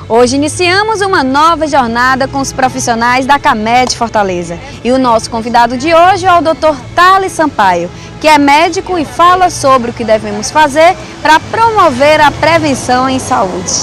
Hoje iniciamos uma nova jornada com os profissionais da CAMED Fortaleza. E o nosso convidado de hoje é o Dr. Thales Sampaio, que é médico e fala sobre o que devemos fazer para promover a prevenção em saúde.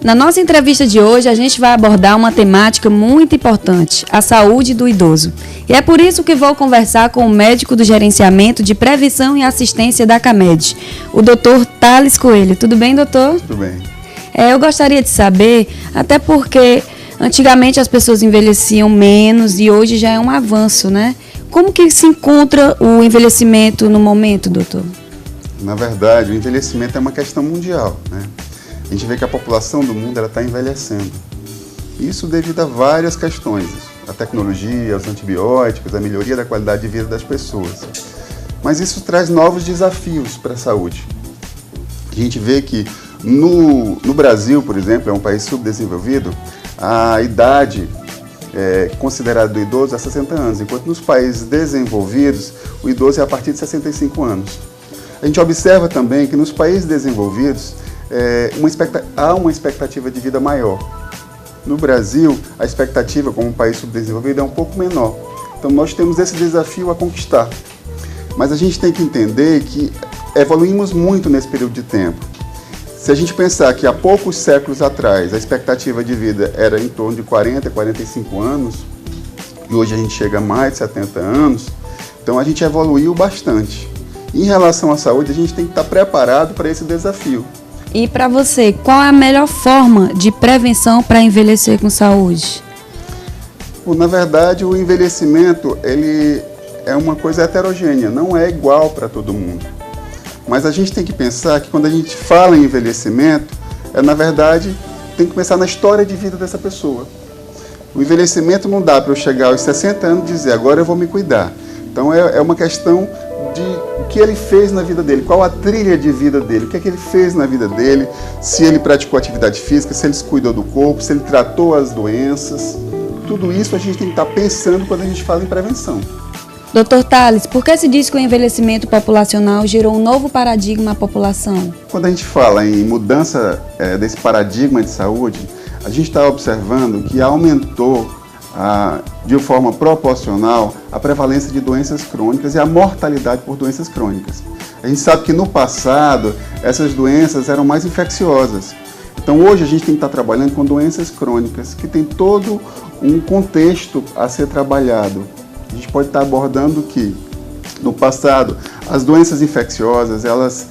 Na nossa entrevista de hoje, a gente vai abordar uma temática muito importante, a saúde do idoso. E é por isso que vou conversar com o médico do gerenciamento de prevenção e assistência da CAMED, o Dr. Thales Coelho. Tudo bem, doutor? Tudo bem. Eu gostaria de saber, até porque antigamente as pessoas envelheciam menos e hoje já é um avanço, né? Como que se encontra o envelhecimento no momento, doutor? Na verdade, o envelhecimento é uma questão mundial, né? A gente vê que a população do mundo está envelhecendo. Isso devido a várias questões, a tecnologia, os antibióticos, a melhoria da qualidade de vida das pessoas. Mas isso traz novos desafios para a saúde. A gente vê que no Brasil, por exemplo, é um país subdesenvolvido, a idade considerada do idoso é 60 anos, enquanto nos países desenvolvidos, o idoso é a partir de 65 anos. A gente observa também que nos países desenvolvidos, há uma expectativa de vida maior. No Brasil, a expectativa como um país subdesenvolvido é um pouco menor. Então nós temos esse desafio a conquistar. Mas a gente tem que entender que evoluímos muito nesse período de tempo. Se a gente pensar que há poucos séculos atrás a expectativa de vida era em torno de 40, 45 anos, e hoje a gente chega a mais de 70 anos, então a gente evoluiu bastante. Em relação à saúde, a gente tem que estar preparado para esse desafio. E para você, qual é a melhor forma de prevenção para envelhecer com saúde? Na verdade, o envelhecimento ele é uma coisa heterogênea, não é igual para todo mundo. Mas a gente tem que pensar que quando a gente fala em envelhecimento, na verdade, tem que pensar na história de vida dessa pessoa. O envelhecimento não dá para eu chegar aos 60 anos e dizer, agora eu vou me cuidar. Então é uma questão de o que ele fez na vida dele, qual a trilha de vida dele, o que é que ele fez na vida dele, se ele praticou atividade física, se ele se cuidou do corpo, se ele tratou as doenças. Tudo isso a gente tem que estar pensando quando a gente fala em prevenção. Dr. Thales, por que se diz que o envelhecimento populacional gerou um novo paradigma à população? Quando a gente fala em mudança desse paradigma de saúde, a gente está observando que aumentou de forma proporcional a prevalência de doenças crônicas e a mortalidade por doenças crônicas. A gente sabe que no passado essas doenças eram mais infecciosas. Então hoje a gente tem que estar trabalhando com doenças crônicas, que tem todo um contexto a ser trabalhado. A gente pode estar abordando que no passado as doenças infecciosas elas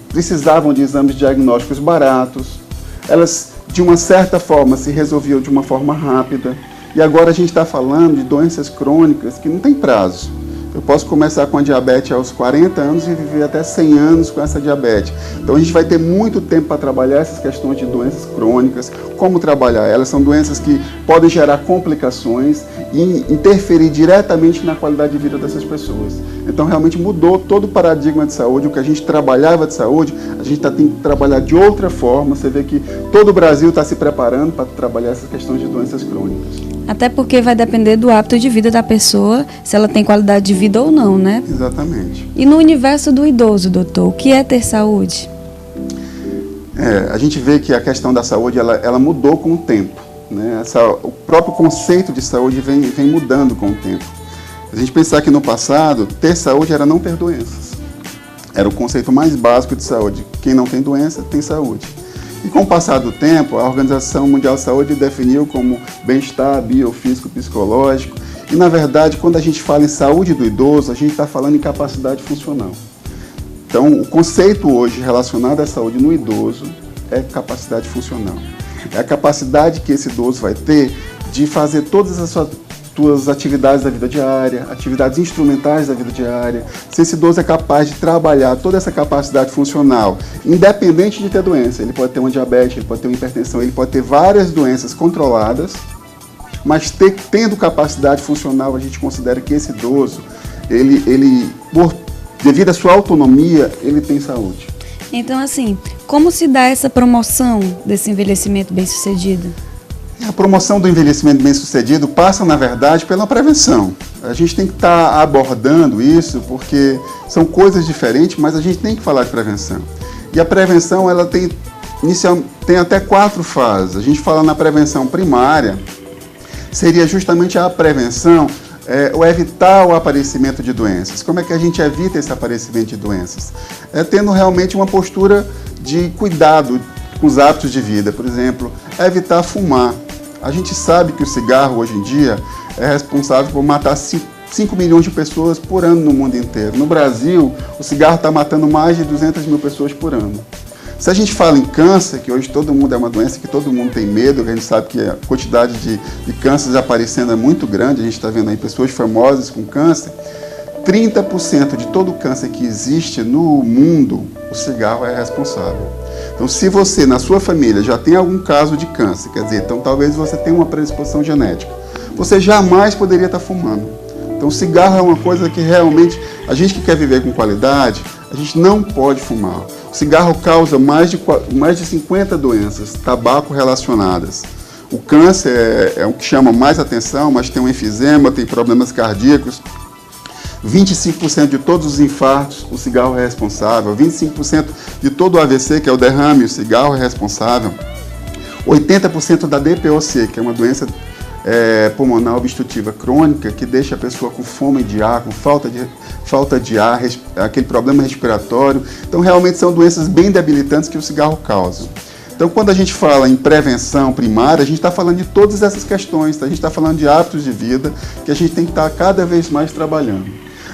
precisavam de exames diagnósticos baratos, elas de uma certa forma se resolviam de uma forma rápida, e agora a gente está falando de doenças crônicas que não tem prazo. Eu posso começar com a diabetes aos 40 anos e viver até 100 anos com essa diabetes. Então a gente vai ter muito tempo para trabalhar essas questões de doenças crônicas, como trabalhar elas. São doenças que podem gerar complicações e interferir diretamente na qualidade de vida dessas pessoas. Então realmente mudou todo o paradigma de saúde, o que a gente trabalhava de saúde, a gente tem que trabalhar de outra forma. Você vê que todo o Brasil está se preparando para trabalhar essas questões de doenças crônicas. Até porque vai depender do hábito de vida da pessoa, se ela tem qualidade de vida ou não, né? Exatamente. E no universo do idoso, doutor, o que é ter saúde? A gente vê que a questão da saúde ela mudou com o tempo, né? O próprio conceito de saúde vem mudando com o tempo. A gente pensar que no passado, ter saúde era não ter doenças. Era o conceito mais básico de saúde. Quem não tem doença, tem saúde. E com o passar do tempo, a Organização Mundial de Saúde definiu como bem-estar biofísico, psicológico. E, na verdade, quando a gente fala em saúde do idoso, a gente está falando em capacidade funcional. Então, o conceito hoje relacionado à saúde no idoso é capacidade funcional. É a capacidade que esse idoso vai ter de fazer todas as suas atividades da vida diária, atividades instrumentais da vida diária, se esse idoso é capaz de trabalhar toda essa capacidade funcional, independente de ter doença. Ele pode ter uma diabetes, ele pode ter uma hipertensão, ele pode ter várias doenças controladas, mas tendo capacidade funcional, a gente considera que esse idoso, devido à sua autonomia, ele tem saúde. Então, assim, como se dá essa promoção desse envelhecimento bem-sucedido? A promoção do envelhecimento bem-sucedido passa, na verdade, pela prevenção. A gente tem que estar abordando isso porque são coisas diferentes, mas a gente tem que falar de prevenção. E a prevenção, ela tem tem até 4 fases. A gente fala na prevenção primária, seria justamente a prevenção, o evitar o aparecimento de doenças. Como é que a gente evita esse aparecimento de doenças? Tendo realmente uma postura de cuidado com os hábitos de vida. Por exemplo, evitar fumar. A gente sabe que o cigarro hoje em dia é responsável por matar 5 milhões de pessoas por ano no mundo inteiro. No Brasil, o cigarro está matando mais de 200 mil pessoas por ano. Se a gente fala em câncer, que hoje todo mundo é uma doença que todo mundo tem medo, que a gente sabe que a quantidade de cânceres aparecendo é muito grande, a gente está vendo aí pessoas famosas com câncer, 30% de todo o câncer que existe no mundo, o cigarro é responsável. Então, se você, na sua família, já tem algum caso de câncer, quer dizer, então talvez você tenha uma predisposição genética, você jamais poderia estar fumando. Então, o cigarro é uma coisa que realmente, a gente que quer viver com qualidade, a gente não pode fumar. O cigarro causa mais de 50 doenças tabaco relacionadas. O câncer é o que chama mais atenção, mas tem um enfisema, tem problemas cardíacos. 25% de todos os infartos, o cigarro é responsável. 25% de todo o AVC, que é o derrame, o cigarro é responsável. 80% da DPOC, que é uma doença pulmonar obstrutiva crônica, que deixa a pessoa com fome de ar, com falta de ar, aquele problema respiratório. Então, realmente são doenças bem debilitantes que o cigarro causa. Então, quando a gente fala em prevenção primária, a gente está falando de todas essas questões, a gente está falando de hábitos de vida que a gente tem que estar cada vez mais trabalhando.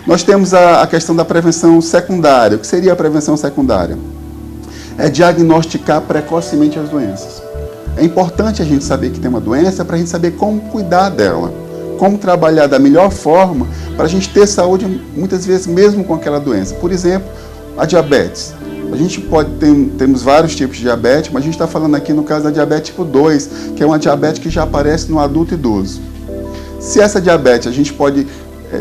Nós temos a questão da prevenção secundária. O que seria a prevenção secundária? É diagnosticar precocemente as doenças. É importante a gente saber que tem uma doença para a gente saber como cuidar dela, como trabalhar da melhor forma para a gente ter saúde, muitas vezes mesmo com aquela doença. Por exemplo, a diabetes. A gente temos vários tipos de diabetes, mas a gente está falando aqui no caso da diabetes tipo 2, que é uma diabetes que já aparece no adulto idoso. Se essa diabetes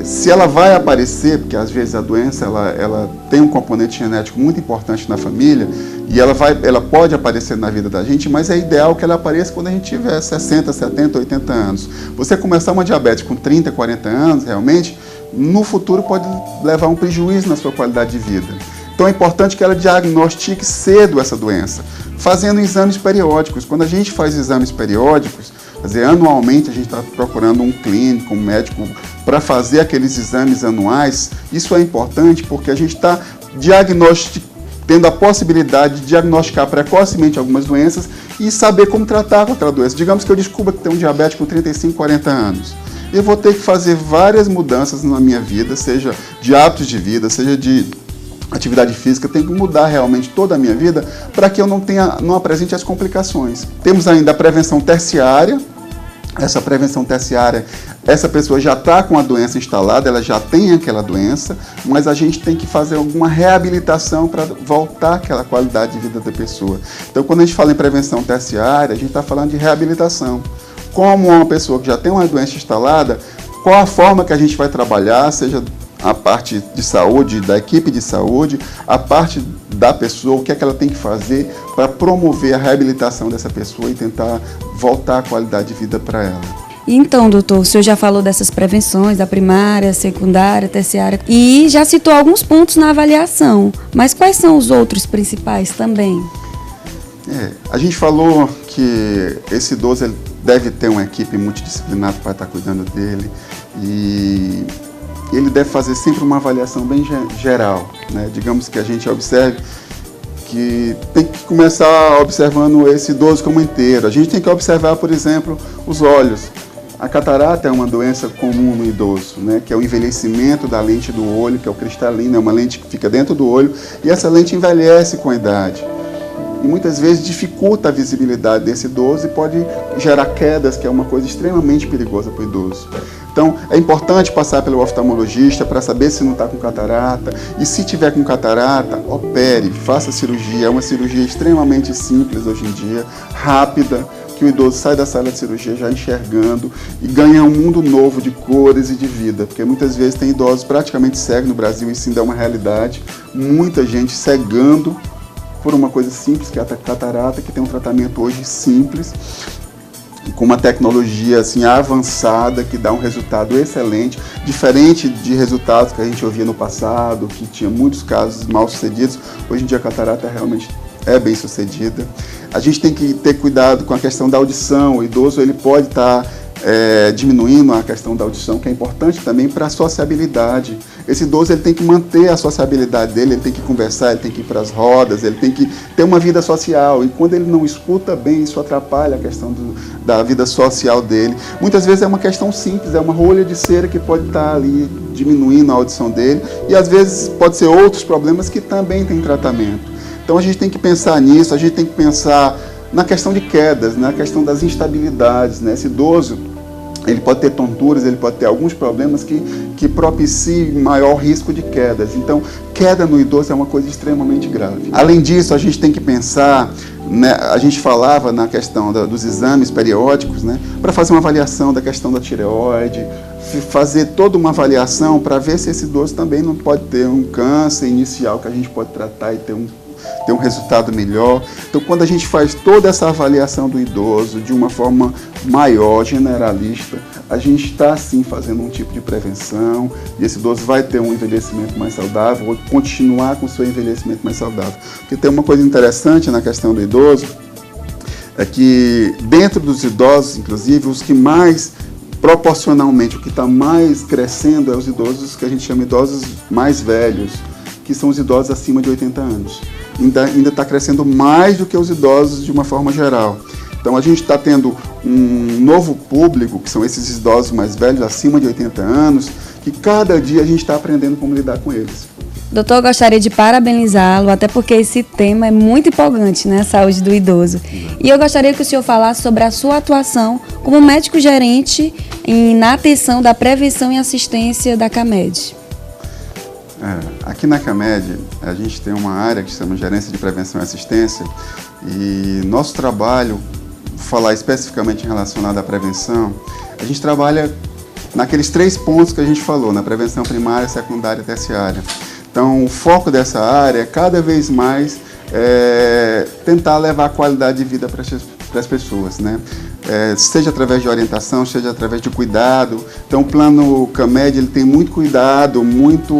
se ela vai aparecer, porque às vezes a doença ela tem um componente genético muito importante na família, e ela pode aparecer na vida da gente, mas é ideal que ela apareça quando a gente tiver 60, 70, 80 anos. Você começar uma diabetes com 30, 40 anos, realmente, no futuro pode levar um prejuízo na sua qualidade de vida. Então é importante que ela diagnostique cedo essa doença, fazendo exames periódicos. Quando a gente faz exames periódicos, quer dizer, anualmente a gente está procurando um clínico, um médico, para fazer aqueles exames anuais. Isso é importante porque a gente está tendo a possibilidade de diagnosticar precocemente algumas doenças e saber como tratar com aquela doença. Digamos que eu descubra que tenho um diabético com 35, 40 anos. Eu vou ter que fazer várias mudanças na minha vida, seja de hábitos de vida, seja de atividade física, tem que mudar realmente toda a minha vida para que eu não apresente as complicações. Temos ainda a prevenção terciária. Essa prevenção terciária, essa pessoa já está com a doença instalada, ela já tem aquela doença, mas a gente tem que fazer alguma reabilitação para voltar aquela qualidade de vida da pessoa. Então, quando a gente fala em prevenção terciária, a gente está falando de reabilitação. Como uma pessoa que já tem uma doença instalada, qual a forma que a gente vai trabalhar, seja a parte de saúde, da equipe de saúde, a parte da pessoa, o que é que ela tem que fazer para promover a reabilitação dessa pessoa e tentar voltar a qualidade de vida para ela. Então, doutor, o senhor já falou dessas prevenções, da primária, secundária, terciária, e já citou alguns pontos na avaliação, mas quais são os outros principais também? A gente falou que esse idoso ele deve ter uma equipe multidisciplinar para estar cuidando dele e ele deve fazer sempre uma avaliação bem geral, né? Digamos que a gente observe que tem que começar observando esse idoso como inteiro. A gente tem que observar, por exemplo, os olhos. A catarata é uma doença comum no idoso, né? Que é o envelhecimento da lente do olho, que é o cristalino, é uma lente que fica dentro do olho, e essa lente envelhece com a idade. E muitas vezes dificulta a visibilidade desse idoso e pode gerar quedas, que é uma coisa extremamente perigosa para o idoso. Então, é importante passar pelo oftalmologista para saber se não está com catarata. E se tiver com catarata, opere, faça cirurgia. É uma cirurgia extremamente simples hoje em dia, rápida, que o idoso sai da sala de cirurgia já enxergando e ganha um mundo novo de cores e de vida. Porque muitas vezes tem idosos praticamente cegos no Brasil, e sim é uma realidade. Muita gente cegando por uma coisa simples, que é a catarata, que tem um tratamento hoje simples, com uma tecnologia assim, avançada, que dá um resultado excelente, diferente de resultados que a gente ouvia no passado, que tinha muitos casos mal sucedidos. Hoje em dia a catarata realmente é bem sucedida. A gente tem que ter cuidado com a questão da audição. O idoso ele pode estar diminuindo a questão da audição, que é importante também para a sociabilidade. Esse idoso ele tem que manter a sociabilidade dele, ele tem que conversar, ele tem que ir para as rodas, ele tem que ter uma vida social. E quando ele não escuta bem, isso atrapalha a questão da vida social dele. Muitas vezes é uma questão simples, é uma rolha de cera que pode estar ali diminuindo a audição dele. E às vezes pode ser outros problemas que também têm tratamento. Então a gente tem que pensar nisso, a gente tem que pensar na questão de quedas, na questão das instabilidades, né? Esse idoso ele pode ter tonturas, ele pode ter alguns problemas que propiciem maior risco de quedas. Então, queda no idoso é uma coisa extremamente grave. Além disso, a gente tem que pensar, né, a gente falava na questão dos exames periódicos, né, para fazer uma avaliação da questão da tireoide, fazer toda uma avaliação para ver se esse idoso também não pode ter um câncer inicial que a gente pode tratar e ter um resultado melhor. Então, quando a gente faz toda essa avaliação do idoso de uma forma maior, generalista, a gente está, sim, fazendo um tipo de prevenção e esse idoso vai ter um envelhecimento mais saudável ou continuar com o seu envelhecimento mais saudável. Porque tem uma coisa interessante na questão do idoso, é que dentro dos idosos, inclusive, os que mais, proporcionalmente, o que está mais crescendo é os idosos que a gente chama de idosos mais velhos, que são os idosos acima de 80 anos. Ainda está crescendo mais do que os idosos de uma forma geral. Então a gente está tendo um novo público, que são esses idosos mais velhos, acima de 80 anos, que cada dia a gente está aprendendo como lidar com eles. Doutor, eu gostaria de parabenizá-lo, até porque esse tema é muito empolgante, né? A saúde do idoso. E eu gostaria que o senhor falasse sobre a sua atuação como médico gerente na atenção da prevenção e assistência da CAMED. Aqui na CAMED, a gente tem uma área que se chama Gerência de Prevenção e Assistência e nosso trabalho, falar especificamente relacionado à prevenção, a gente trabalha naqueles 3 pontos que a gente falou, na prevenção primária, secundária e terciária. Então, o foco dessa área é cada vez mais tentar levar a qualidade de vida para as pessoas, né? Seja através de orientação, seja através de cuidado. Então, o plano CAMED ele tem muito cuidado, muito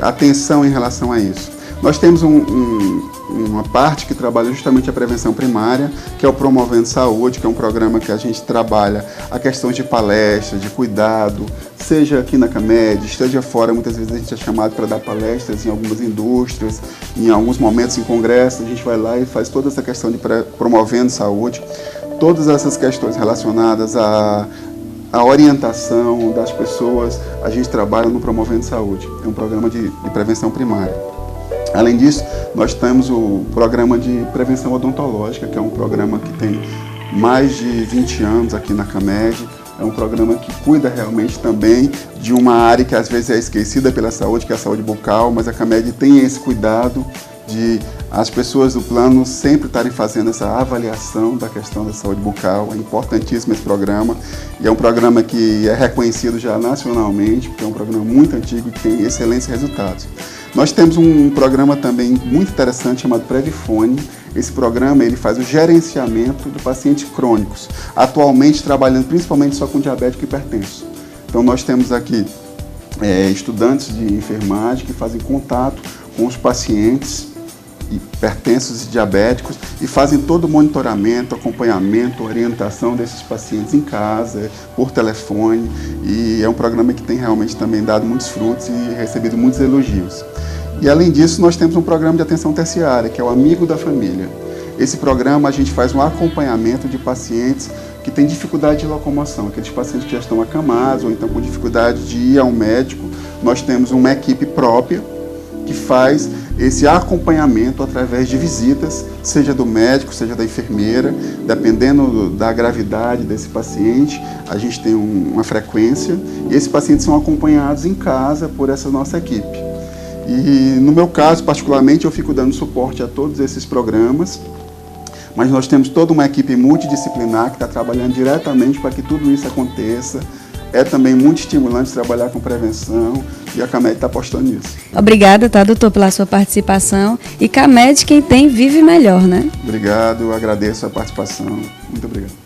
atenção em relação a isso. Nós temos uma parte que trabalha justamente a prevenção primária, que é o Promovendo Saúde, que é um programa que a gente trabalha a questão de palestras, de cuidado, seja aqui na CAMED, esteja fora. Muitas vezes a gente é chamado para dar palestras em algumas indústrias, em alguns momentos em congressos, a gente vai lá e faz toda essa questão de promovendo saúde, todas essas questões relacionadas à orientação das pessoas, a gente trabalha no Promovendo Saúde. É um programa de prevenção primária. Além disso, nós temos o programa de prevenção odontológica, que é um programa que tem mais de 20 anos aqui na CAMED. É um programa que cuida realmente também de uma área que às vezes é esquecida pela saúde, que é a saúde bucal, mas a CAMED tem esse cuidado de as pessoas do plano sempre estarem fazendo essa avaliação da questão da saúde bucal. É importantíssimo esse programa e é um programa que é reconhecido já nacionalmente, porque é um programa muito antigo e que tem excelentes resultados. Nós temos um programa também muito interessante chamado Previfone. Esse programa ele faz o gerenciamento de pacientes crônicos, atualmente trabalhando principalmente só com diabético e hipertenso. Então nós temos aqui estudantes de enfermagem que fazem contato com os pacientes hipertensos e diabéticos e fazem todo o monitoramento, acompanhamento, orientação desses pacientes em casa, por telefone, e é um programa que tem realmente também dado muitos frutos e recebido muitos elogios. E além disso, nós temos um programa de atenção terciária, que é o Amigo da Família. Esse programa a gente faz um acompanhamento de pacientes que têm dificuldade de locomoção, aqueles pacientes que já estão acamados ou então com dificuldade de ir ao médico. Nós temos uma equipe própria que faz esse acompanhamento através de visitas, seja do médico, seja da enfermeira, dependendo da gravidade desse paciente, a gente tem uma frequência e esses pacientes são acompanhados em casa por essa nossa equipe. E no meu caso, particularmente, eu fico dando suporte a todos esses programas, mas nós temos toda uma equipe multidisciplinar que está trabalhando diretamente para que tudo isso aconteça. É também muito estimulante trabalhar com prevenção e a CAMED está apostando nisso. Obrigada, tá, doutor, pela sua participação. E CAMED, quem tem, vive melhor, né? Obrigado, eu agradeço a participação. Muito obrigado.